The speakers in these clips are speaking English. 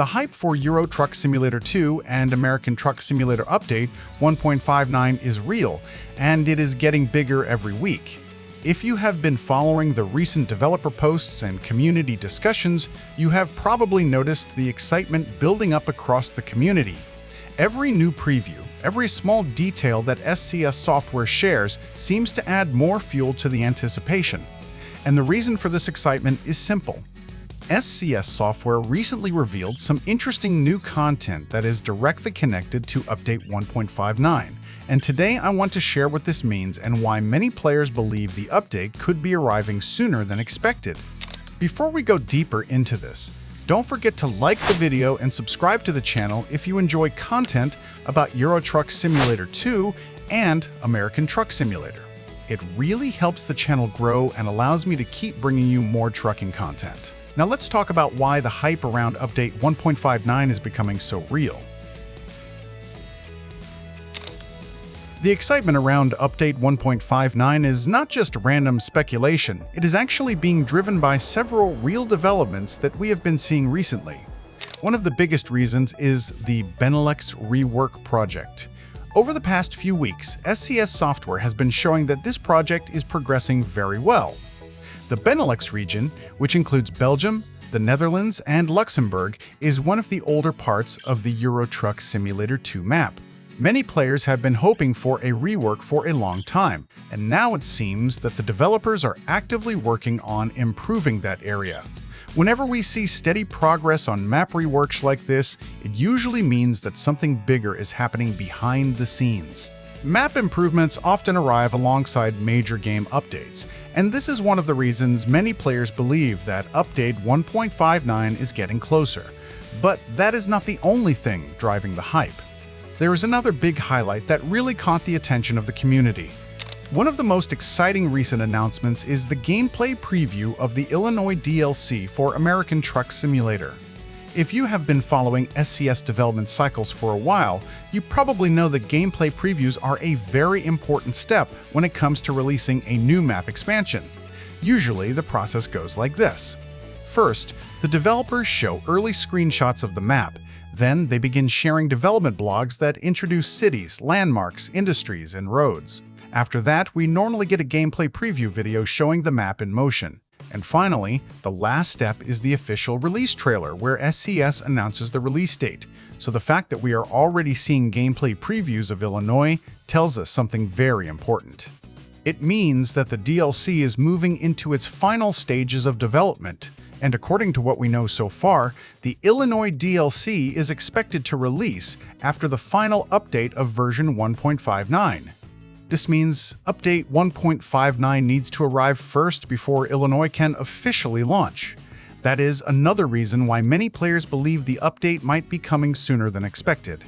The hype for Euro Truck Simulator 2 and American Truck Simulator Update 1.59 is real, and it is getting bigger every week. If you have been following the recent developer posts and community discussions, you have probably noticed the excitement building up across the community. Every new preview, every small detail that SCS Software shares seems to add more fuel to the anticipation. And the reason for this excitement is simple. SCS Software recently revealed some interesting new content that is directly connected to Update 1.59, and today I want to share what this means and why many players believe the update could be arriving sooner than expected. Before we go deeper into this, don't forget to like the video and subscribe to the channel if you enjoy content about Euro Truck Simulator 2 and American Truck Simulator. It really helps the channel grow and allows me to keep bringing you more trucking content. Now let's talk about why the hype around Update 1.59 is becoming so real. The excitement around Update 1.59 is not just random speculation, it is actually being driven by several real developments that we have been seeing recently. One of the biggest reasons is the Benelux rework project. Over the past few weeks, SCS Software has been showing that this project is progressing very well. The Benelux region, which includes Belgium, the Netherlands, and Luxembourg, is one of the older parts of the Euro Truck Simulator 2 map. Many players have been hoping for a rework for a long time, and now it seems that the developers are actively working on improving that area. Whenever we see steady progress on map reworks like this, it usually means that something bigger is happening behind the scenes. Map improvements often arrive alongside major game updates, and this is one of the reasons many players believe that Update 1.59 is getting closer. But that is not the only thing driving the hype. There is another big highlight that really caught the attention of the community. One of the most exciting recent announcements is the gameplay preview of the Illinois DLC for American Truck Simulator. If you have been following SCS development cycles for a while, you probably know that gameplay previews are a very important step when it comes to releasing a new map expansion. Usually, the process goes like this. First, the developers show early screenshots of the map. Then they begin sharing development blogs that introduce cities, landmarks, industries, and roads. After that, we normally get a gameplay preview video showing the map in motion. And finally, the last step is the official release trailer, where SCS announces the release date. So the fact that we are already seeing gameplay previews of Illinois tells us something very important. It means that the DLC is moving into its final stages of development. And according to what we know so far, the Illinois DLC is expected to release after the final update of version 1.59. This means Update 1.59 needs to arrive first before Illinois can officially launch. That is another reason why many players believe the update might be coming sooner than expected.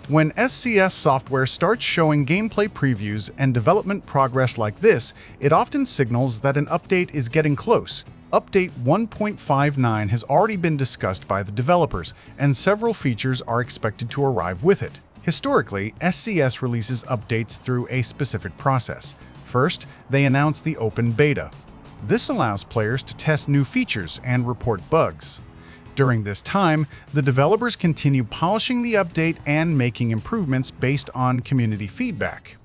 When SCS Software starts showing gameplay previews and development progress like this, it often signals that an update is getting close. Update 1.59 has already been discussed by the developers, and several features are expected to arrive with it. Historically, SCS releases updates through a specific process. First, they announce the open beta. This allows players to test new features and report bugs. During this time, the developers continue polishing the update and making improvements based on community feedback.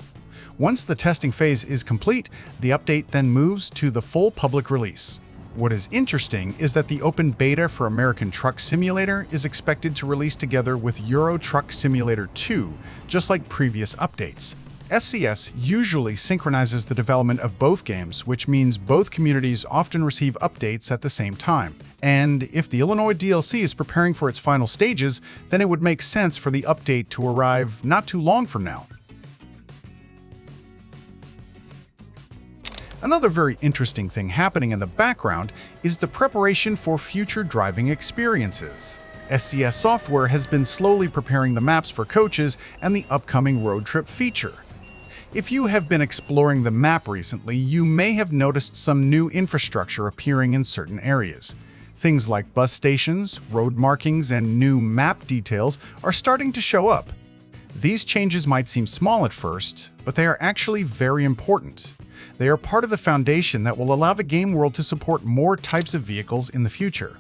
Once the testing phase is complete, the update then moves to the full public release. What is interesting is that the open beta for American Truck Simulator is expected to release together with Euro Truck Simulator 2, just like previous updates. SCS usually synchronizes the development of both games, which means both communities often receive updates at the same time. And if the Illinois DLC is preparing for its final stages, then it would make sense for the update to arrive not too long from now. Another very interesting thing happening in the background is the preparation for future driving experiences. SCS Software has been slowly preparing the maps for coaches and the upcoming road trip feature. If you have been exploring the map recently, you may have noticed some new infrastructure appearing in certain areas. Things like bus stations, road markings, and new map details are starting to show up. These changes might seem small at first, but they are actually very important. They are part of the foundation that will allow the game world to support more types of vehicles in the future.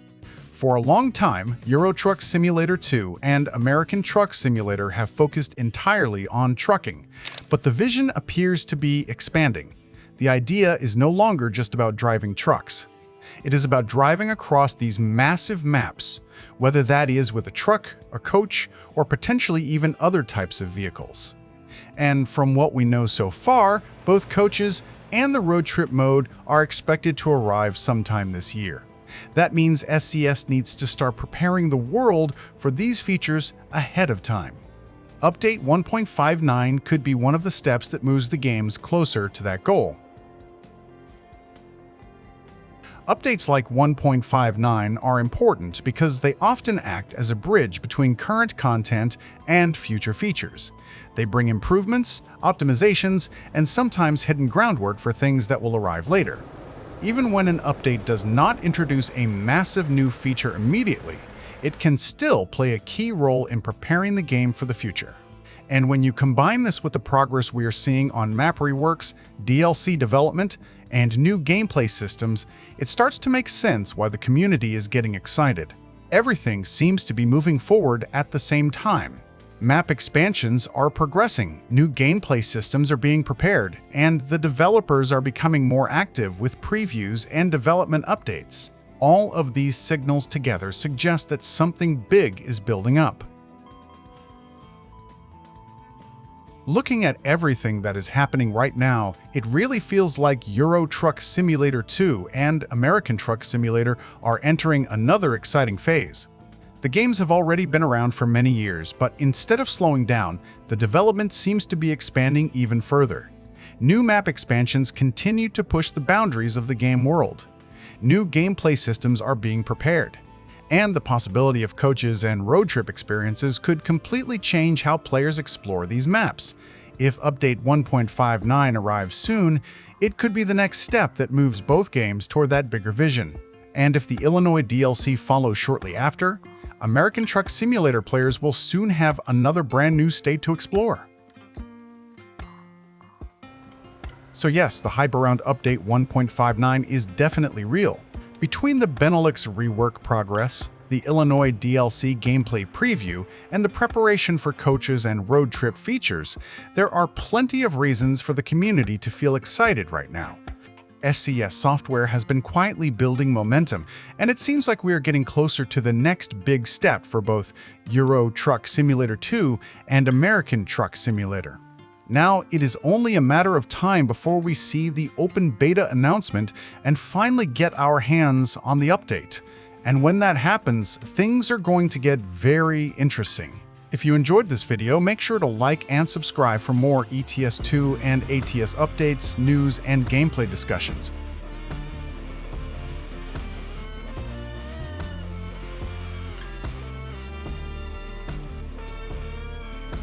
For a long time, Euro Truck Simulator 2 and American Truck Simulator have focused entirely on trucking, but the vision appears to be expanding. The idea is no longer just about driving trucks. It is about driving across these massive maps, whether that is with a truck, a coach, or potentially even other types of vehicles. And from what we know so far, both coaches and the road trip mode are expected to arrive sometime this year. That means SCS needs to start preparing the world for these features ahead of time. Update 1.59 could be one of the steps that moves the games closer to that goal. Updates like 1.59 are important because they often act as a bridge between current content and future features. They bring improvements, optimizations, and sometimes hidden groundwork for things that will arrive later. Even when an update does not introduce a massive new feature immediately, it can still play a key role in preparing the game for the future. And when you combine this with the progress we are seeing on map reworks, DLC development, and new gameplay systems, it starts to make sense why the community is getting excited. Everything seems to be moving forward at the same time. Map expansions are progressing, new gameplay systems are being prepared, and the developers are becoming more active with previews and development updates. All of these signals together suggest that something big is building up. Looking at everything that is happening right now, it really feels like Euro Truck Simulator 2 and American Truck Simulator are entering another exciting phase. The games have already been around for many years, but instead of slowing down, the development seems to be expanding even further. New map expansions continue to push the boundaries of the game world. New gameplay systems are being prepared, and the possibility of coaches and road trip experiences could completely change how players explore these maps. If Update 1.59 arrives soon, it could be the next step that moves both games toward that bigger vision. And if the Illinois DLC follows shortly after, American Truck Simulator players will soon have another brand new state to explore. So yes, the hype around Update 1.59 is definitely real. Between the Benelux rework progress, the Illinois DLC gameplay preview, and the preparation for coaches and road trip features, there are plenty of reasons for the community to feel excited right now. SCS Software has been quietly building momentum, and it seems like we are getting closer to the next big step for both Euro Truck Simulator 2 and American Truck Simulator. Now, it is only a matter of time before we see the open beta announcement and finally get our hands on the update. And when that happens, things are going to get very interesting. If you enjoyed this video, make sure to like and subscribe for more ETS2 and ATS updates, news, and gameplay discussions.